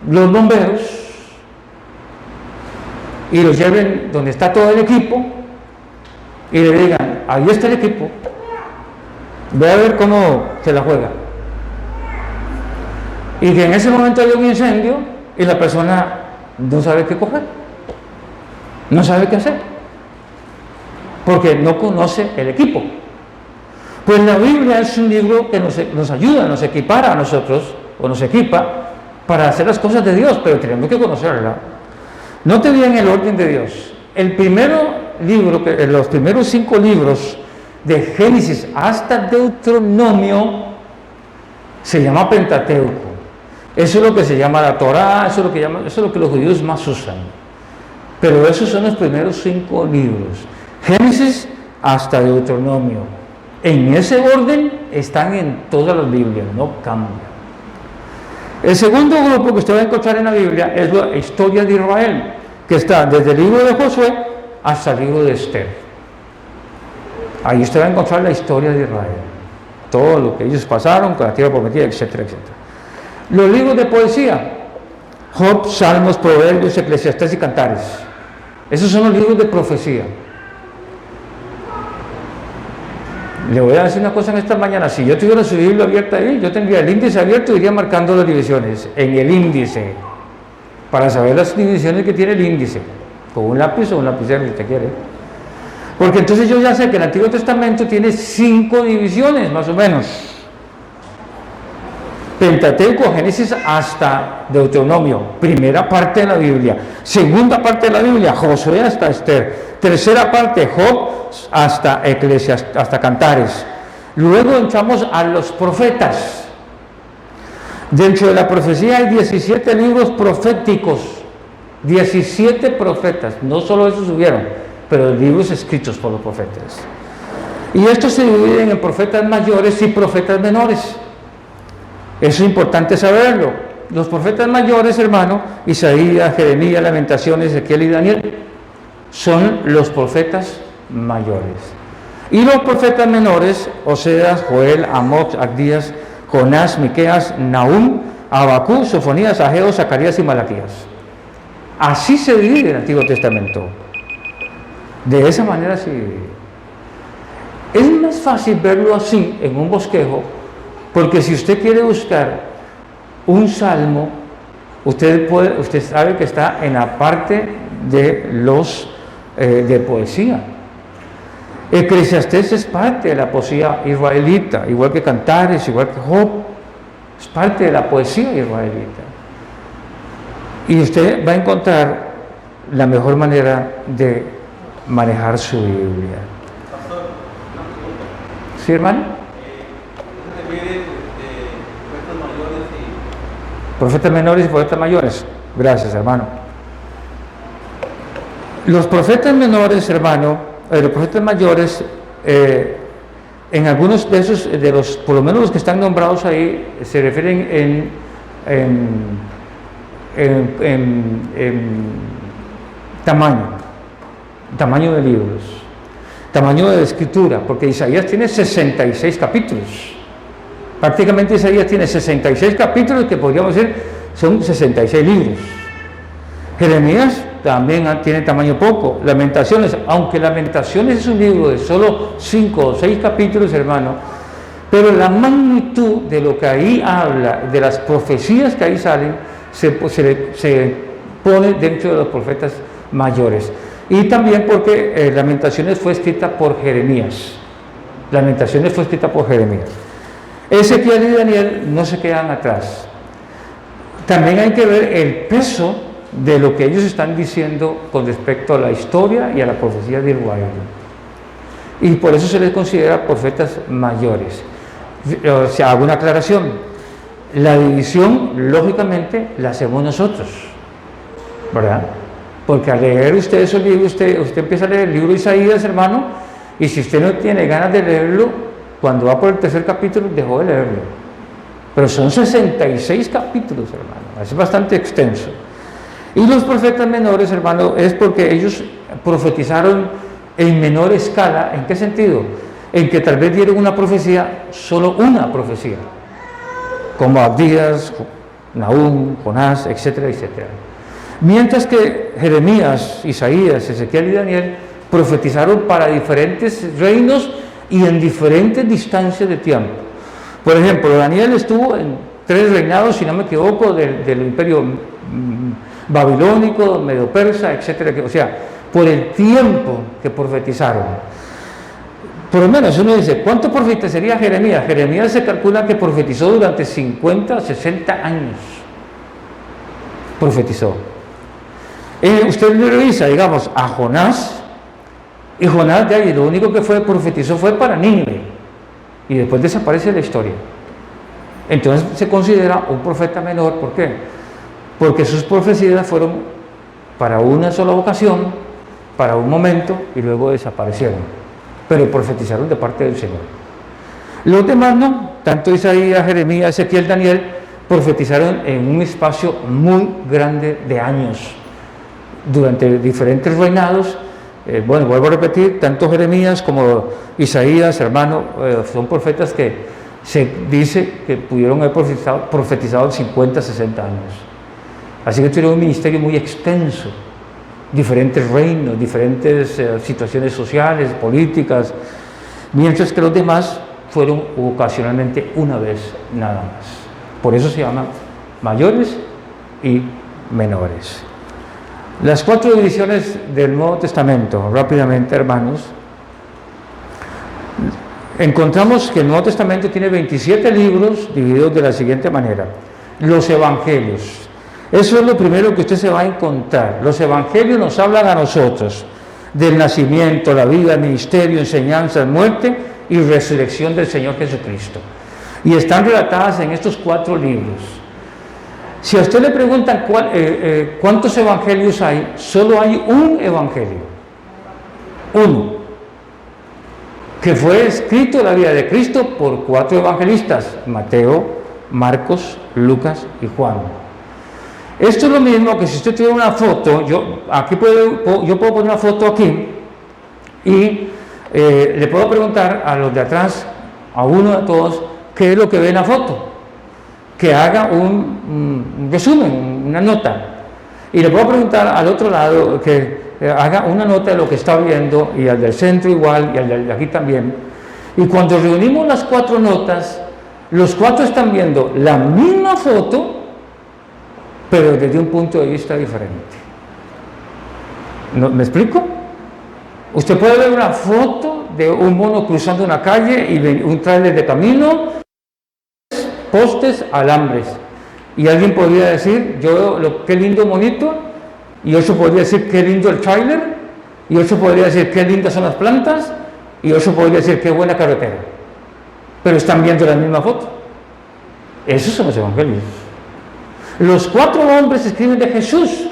los bomberos y los lleven donde está todo el equipo y le digan, ahí está el equipo, ve a ver cómo se la juega. Y que en ese momento hay un incendio y la persona no sabe qué coger, no sabe qué hacer, porque no conoce el equipo. Pues la Biblia es un libro que nos ayuda, nos equipara a nosotros, o nos equipa para hacer las cosas de Dios, pero tenemos que conocerla. Note bien el orden de Dios. El primero libro, los primeros 5 libros de Génesis hasta Deuteronomio se llama Pentateuco. Eso es lo que se llama la Torá, eso es lo que los judíos más usan. Pero esos son los primeros 5 libros. Génesis hasta Deuteronomio. En ese orden están en todas las Biblias, no cambian. El segundo grupo que usted va a encontrar en la Biblia es la historia de Israel, que está desde el libro de Josué hasta el libro de Esther. Ahí usted va a encontrar la historia de Israel, todo lo que ellos pasaron con la tierra prometida, etcétera, etcétera. Los libros de poesía, Job, Salmos, Proverbios, Eclesiastés y Cantares. Esos son los libros de profecía. Le voy a decir una cosa en esta mañana, si yo tuviera su Biblia abierta ahí, yo tendría el índice abierto y iría marcando las divisiones en el índice, para saber las divisiones que tiene el índice, con un lápiz o un lapicero si usted quiere. Porque entonces yo ya sé que el Antiguo Testamento tiene 5 divisiones, más o menos. Pentateuco, Génesis hasta Deuteronomio, primera parte de la Biblia. Segunda parte de la Biblia, Josué hasta Esther. Tercera parte, Job hasta Eclesiastés, hasta Cantares. Luego entramos a los profetas. Dentro de la profecía hay 17 libros proféticos. 17 profetas, no solo esos hubieron, pero libros escritos por los profetas. Y estos se dividen en profetas mayores y profetas menores. Eso es importante saberlo. Los profetas mayores, hermano, Isaías, Jeremías, Lamentaciones, Ezequiel y Daniel, son los profetas mayores. Y los profetas menores, Oseas, Joel, Amós, Abdías, Jonás, Miqueas, Nahum, Habacuc, Sofonías, Ageo, Zacarías y Malaquías. Así se divide el Antiguo Testamento. De esa manera se divide. Es más fácil verlo así en un bosquejo, porque si usted quiere buscar un salmo, usted sabe que está en la parte de los de poesía. Eclesiastés es parte de la poesía israelita, igual que Cantares, igual que Job, es parte de la poesía israelita. Y usted va a encontrar la mejor manera de manejar su Biblia. ¿Sí, hermano? Profetas menores y profetas mayores. Gracias, hermano. Los profetas menores, hermano, los profetas mayores, en algunos de esos, por lo menos los que están nombrados ahí, se refieren en tamaño de libros, tamaño de escritura, porque Isaías tiene 66 capítulos. Prácticamente Isaías tiene 66 capítulos que podríamos decir son 66 libros. Jeremías también tiene tamaño poco. Lamentaciones, aunque Lamentaciones es un libro de solo 5 o 6 capítulos, hermano, pero la magnitud de lo que ahí habla, de las profecías que ahí salen, se pone dentro de los profetas mayores. Y también porque Lamentaciones fue escrita por Jeremías. Lamentaciones fue escrita por Jeremías. Ezequiel y Daniel no se quedan atrás. También hay que ver el peso de lo que ellos están diciendo con respecto a la historia y a la profecía de Israel. Y por eso se les considera profetas mayores. O sea, hago una aclaración. La división, lógicamente, la hacemos nosotros, ¿verdad? Porque al leer usted esos libros, usted empieza a leer el libro de Isaías, hermano, y si usted no tiene ganas de leerlo, cuando va por el tercer capítulo, dejó de leerlo. Pero son 66 capítulos, hermano, es bastante extenso. Y los profetas menores, hermano, es porque ellos profetizaron en menor escala. ¿En qué sentido? En que tal vez dieron una profecía, solo una profecía, como Abdías, Nahum, Jonás, etcétera, etcétera. Mientras que Jeremías, Isaías, Ezequiel y Daniel profetizaron para diferentes reinos y en diferentes distancias de tiempo. Por ejemplo, Daniel estuvo en 3 reinados, si no me equivoco, del imperio babilónico, medo-persa, etcétera. O sea, por el tiempo que profetizaron. Por lo menos uno dice, ¿cuánto profetizaría Jeremías? Jeremías se calcula que profetizó durante 50, 60 años. Profetizó. Usted le revisa, digamos, a Jonás, y Jonás de ahí lo único que profetizó fue para Nínive, y después desaparece la historia. Entonces se considera un profeta menor. ¿Por qué? Porque sus profecías fueron para una sola ocasión, para un momento, y luego desaparecieron, pero profetizaron de parte del Señor. Los demás no, tanto Isaías, Jeremías, Ezequiel, Daniel, profetizaron en un espacio muy grande de años, durante diferentes reinados. Bueno, vuelvo a repetir, tanto Jeremías como Isaías, hermano, son profetas que se dice que pudieron haber profetizado 50, 60 años. Así que tuvieron un ministerio muy extenso, diferentes reinos, diferentes situaciones sociales, políticas, mientras que los demás fueron ocasionalmente una vez nada más. Por eso se llaman mayores y menores. Las 4 divisiones del Nuevo Testamento, rápidamente, hermanos. Encontramos que el Nuevo Testamento tiene 27 libros divididos de la siguiente manera. Los evangelios. Eso es lo primero que usted se va a encontrar. Los evangelios nos hablan a nosotros del nacimiento, la vida, el ministerio, enseñanza, muerte y resurrección del Señor Jesucristo. Y están relatadas en estos 4 libros. Si a usted le preguntan cuántos evangelios hay, solo hay un evangelio. Uno. Que fue escrito en la vida de Cristo por 4 evangelistas: Mateo, Marcos, Lucas y Juan. Esto es lo mismo que si usted tiene una foto, yo puedo poner una foto aquí y le puedo preguntar a los de atrás, a uno de todos, qué es lo que ve en la foto, que haga un resumen, una nota, y le puedo preguntar al otro lado que haga una nota de lo que está viendo, y al del centro igual, y al de aquí también. Y cuando reunimos las 4 notas, los 4 están viendo la misma foto, pero desde un punto de vista diferente. ¿Me explico? Usted puede ver una foto de un mono cruzando una calle y un tráiler de camino, postes, alambres, y alguien podría decir, qué lindo monito, y otro podría decir, qué lindo el tráiler, y otro podría decir, qué lindas son las plantas, y otro podría decir, qué buena carretera. Pero están viendo la misma foto. Esos son los evangelios. Los 4 hombres escriben de Jesús,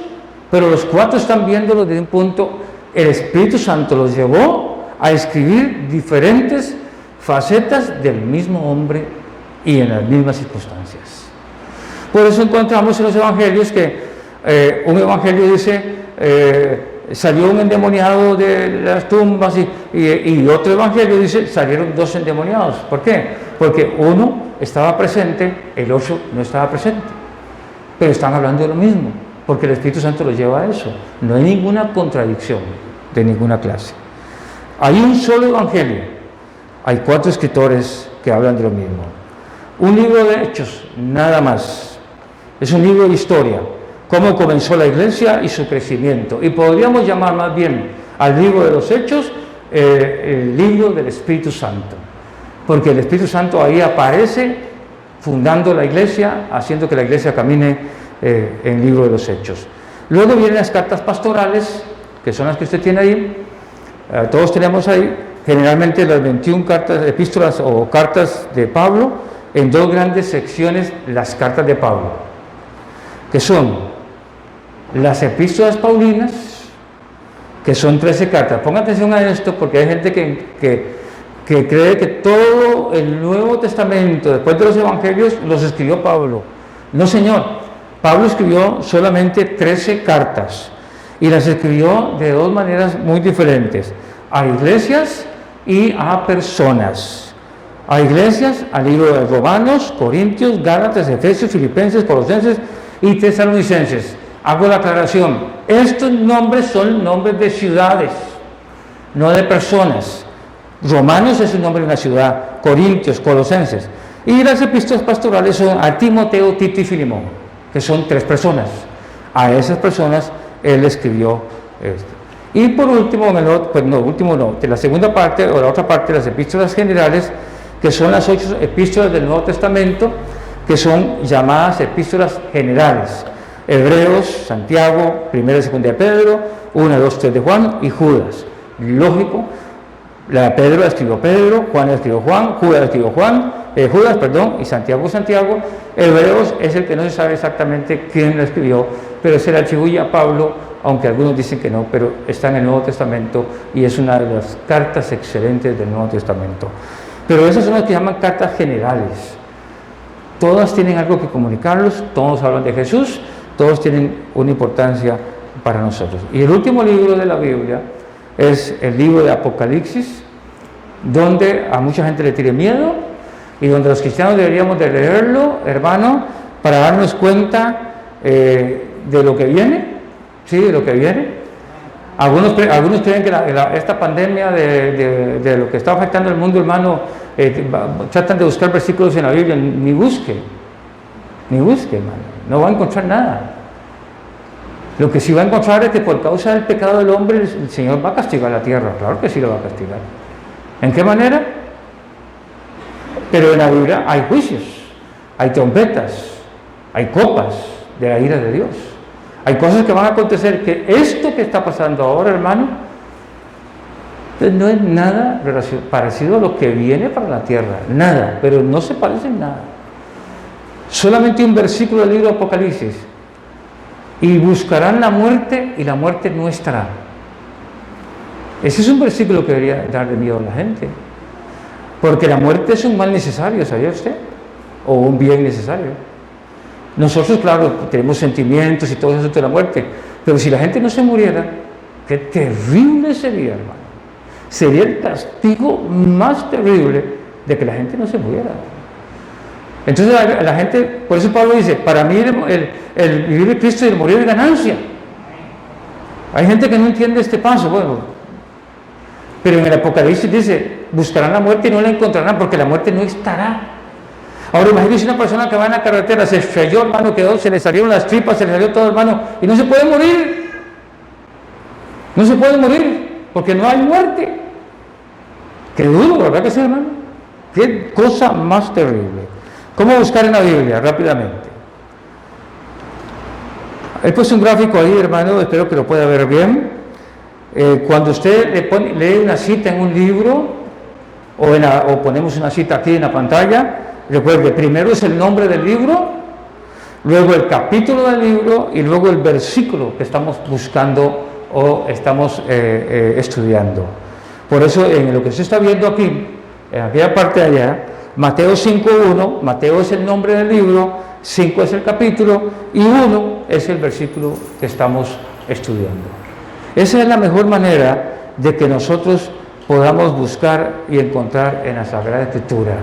pero los 4 están viéndolo desde un punto. El Espíritu Santo los llevó a escribir diferentes facetas del mismo hombre y en las mismas circunstancias. Por eso encontramos en los evangelios que un evangelio dice, salió un endemoniado de las tumbas, y otro evangelio dice, salieron 2 endemoniados. ¿Por qué? Porque uno estaba presente, el otro no estaba presente. pero están hablando de lo mismo, porque el Espíritu Santo los lleva a eso. No hay ninguna contradicción de ninguna clase. Hay un solo evangelio, hay 4 escritores que hablan de lo mismo. Un libro de hechos, nada más. Es un libro de historia, cómo comenzó la iglesia y su crecimiento. Y podríamos llamar más bien al libro de los hechos el libro del Espíritu Santo, porque el Espíritu Santo ahí aparece fundando la iglesia, haciendo que la iglesia camine en el libro de los hechos. Luego vienen las cartas pastorales, que son las que usted tiene ahí, todos tenemos ahí, generalmente las 21 cartas, epístolas o cartas de Pablo, en 2 grandes secciones, las cartas de Pablo, que son las epístolas paulinas, que son 13 cartas. Ponga atención a esto, porque hay gente que cree que todo el Nuevo Testamento, después de los Evangelios, los escribió Pablo. No, señor. Pablo escribió solamente 13 cartas, y las escribió de 2 maneras muy diferentes: a iglesias y a personas. A iglesias, al libro de Romanos, Corintios, Gálatas, Efesios, Filipenses, Colosenses y Tesalonicenses. Hago la aclaración: estos nombres son nombres de ciudades, no de personas. Romanos es el nombre de una ciudad, Corintios, Colosenses. Y las epístolas pastorales son a Timoteo, Tito y Filemón, que son 3 personas. A esas personas él escribió esto. Y por último, de la segunda parte o la otra parte, las epístolas generales, que son las 8 epístolas del Nuevo Testamento, que son llamadas epístolas generales: Hebreos, Santiago, 1 y 2 de Pedro, 1, 2, 3 de Juan y Judas. Lógico, la Pedro la escribió Pedro, Juan la escribió Juan, Judas la escribió Judas, y Santiago. Hebreos es el que no se sabe exactamente quién la escribió, pero se le atribuye a Pablo, aunque algunos dicen que no, pero está en el Nuevo Testamento y es una de las cartas excelentes del Nuevo Testamento. Pero esas son las que llaman cartas generales. Todas tienen algo que comunicarlos, todos hablan de Jesús, todos tienen una importancia para nosotros. Y el último libro de la Biblia es el libro de Apocalipsis, donde a mucha gente le tiene miedo y donde los cristianos deberíamos de leerlo, hermano, para darnos cuenta de lo que viene, ¿sí? De lo que viene. Algunos creen que esta pandemia de lo que está afectando al mundo, hermano, tratan de buscar versículos en la Biblia. Ni busque, hermano, no va a encontrar nada. Lo que sí va a encontrar es que por causa del pecado del hombre el Señor va a castigar la tierra. Claro que sí lo va a castigar. ¿En qué manera? Pero en la Biblia hay juicios, hay trompetas, hay copas de la ira de Dios. Hay cosas que van a acontecer, que esto que está pasando ahora, hermano, no es nada parecido a lo que viene para la tierra. Nada, pero no se parece en nada. Solamente un versículo del libro de Apocalipsis: y buscarán la muerte y la muerte no estará. Ese es un versículo que debería darle miedo a la gente, porque la muerte es un mal necesario, ¿sabía usted? O un bien necesario. Nosotros, claro, tenemos sentimientos y todo eso de la muerte, pero si la gente no se muriera, qué terrible sería, hermano. Sería el castigo más terrible de que la gente no se muriera. Entonces la gente, por eso Pablo dice: para mí el vivir de Cristo y el morir es ganancia. Hay gente que no entiende este paso, bueno, pero en el Apocalipsis dice: buscarán la muerte y no la encontrarán, porque la muerte no estará. Ahora imagínese una persona que va en la carretera, se estrelló, hermano, se le salieron las tripas, se le salió todo, hermano, y no se puede morir. No se puede morir, porque no hay muerte. Qué duro, ¿verdad que sí, hermano? Qué cosa más terrible. ¿Cómo buscar en la Biblia? Rápidamente. He puesto un gráfico ahí, hermano, espero que lo pueda ver bien. Cuando usted lee una cita en un libro, o ponemos una cita aquí en la pantalla, recuerde, primero es el nombre del libro, luego el capítulo del libro y luego el versículo que estamos buscando o estamos estudiando. Por eso, en lo que se está viendo aquí, en aquella parte de allá, Mateo 5.1, Mateo es el nombre del libro, 5 es el capítulo y 1 es el versículo que estamos estudiando. Esa es la mejor manera de que nosotros podamos buscar y encontrar en la Sagrada Escritura.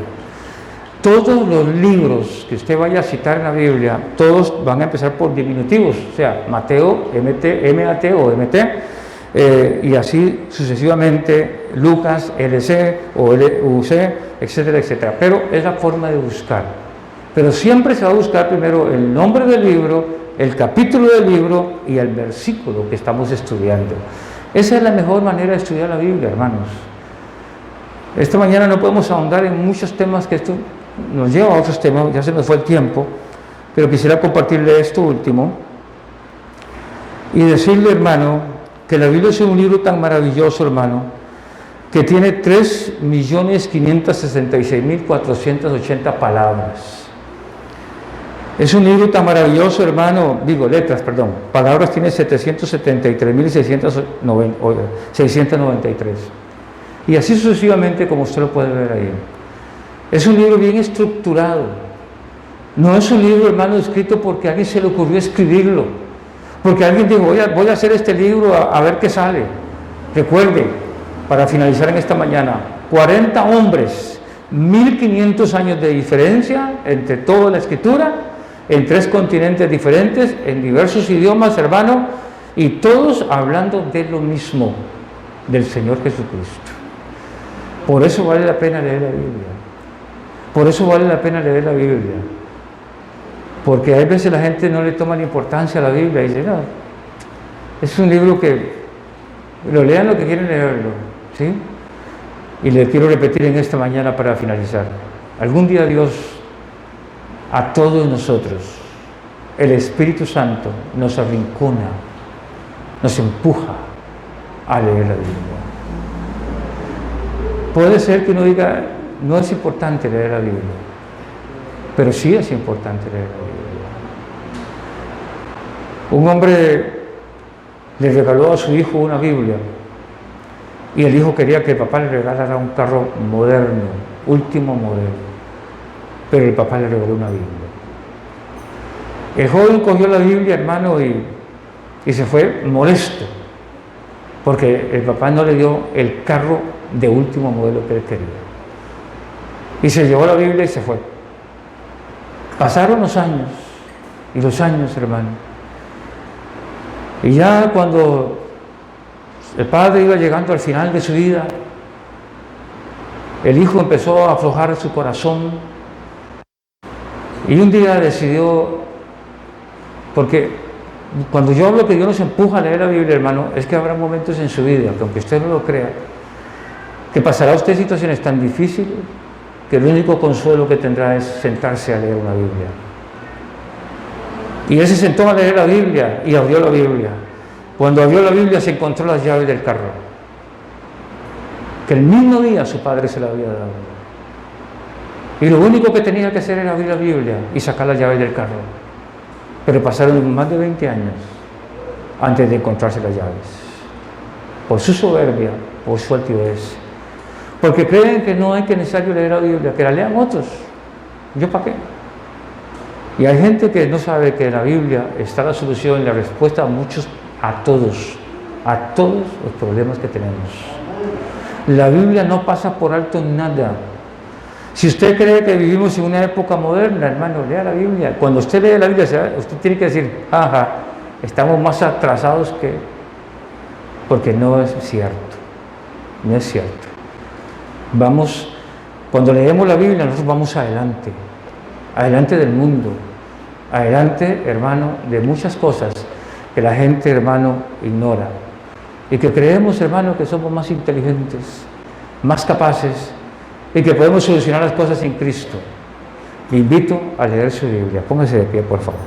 todos los libros que usted vaya a citar en la Biblia, todos van a empezar por diminutivos, o sea, Mateo, MAT o MT, y así sucesivamente, Lucas, LC o LUC, etcétera, etcétera. Pero es la forma de buscar. Pero siempre se va a buscar primero el nombre del libro, el capítulo del libro y el versículo que estamos estudiando. Esa es la mejor manera de estudiar la Biblia, hermanos. Esta mañana no podemos ahondar en muchos temas, que esto nos lleva a otros temas, ya se nos fue el tiempo, pero quisiera compartirle esto último y decirle, hermano, que la Biblia es un libro tan maravilloso, hermano, que tiene 3.566.480 palabras. Es un libro tan maravilloso, hermano, letras, perdón, palabras tiene 773.693. Y así sucesivamente, como usted lo puede ver ahí. Es un libro bien estructurado. No es un libro, hermano, escrito porque a alguien se le ocurrió escribirlo. Porque alguien dijo, voy a hacer este libro a ver qué sale. Recuerde, para finalizar en esta mañana, 40 hombres, 1500 años de diferencia entre toda la escritura, en 3 continentes diferentes, en diversos idiomas, hermano, y todos hablando de lo mismo, del Señor Jesucristo. Por eso vale la pena leer la Biblia. Por eso vale la pena leer la Biblia. Porque a veces la gente no le toma la importancia a la Biblia y dice, no, es un libro que lo lean lo que quieren leerlo, ¿sí? Y le quiero repetir en esta mañana para finalizar. Algún día Dios, a todos nosotros, el Espíritu Santo nos arrincona, nos empuja a leer la Biblia. Puede ser que uno diga, no es importante leer la Biblia, pero sí es importante leer la Biblia. Un hombre le regaló a su hijo una Biblia y el hijo quería que el papá le regalara un carro moderno, último modelo, pero el papá le regaló una Biblia. El joven cogió la Biblia, hermano, y se fue molesto porque el papá no le dio el carro de último modelo que él quería. Y se llevó la Biblia y se fue. Pasaron los años, y los años, hermano. Y ya cuando el padre iba llegando al final de su vida, el hijo empezó a aflojar su corazón. Y un día decidió, porque cuando yo hablo que Dios nos empuja a leer la Biblia, hermano, es que habrá momentos en su vida, que aunque usted no lo crea, que pasará usted situaciones tan difíciles que el único consuelo que tendrá es sentarse a leer una Biblia. Y él se sentó a leer la Biblia y abrió la Biblia. Cuando abrió la Biblia se encontró las llaves del carro, que el mismo día su padre se la había dado. Y lo único que tenía que hacer era abrir la Biblia y sacar las llaves del carro. Pero pasaron más de 20 años antes de encontrarse las llaves. Por su soberbia, por su altivez. Porque creen que no hay que necesario leer la Biblia, que la lean otros. ¿Yo para qué? Y hay gente que no sabe que en la Biblia está la solución y la respuesta a todos los problemas que tenemos. La Biblia no pasa por alto nada. Si usted cree que vivimos en una época moderna, hermano, lea la Biblia. Cuando usted lee la Biblia, usted tiene que decir, estamos más atrasados que... Porque no es cierto, no es cierto. Cuando leemos la Biblia, nosotros vamos adelante del mundo, adelante, hermano, de muchas cosas que la gente, hermano, ignora. Y que creemos, hermano, que somos más inteligentes, más capaces, y que podemos solucionar las cosas en Cristo. Le invito a leer su Biblia. Póngase de pie, por favor.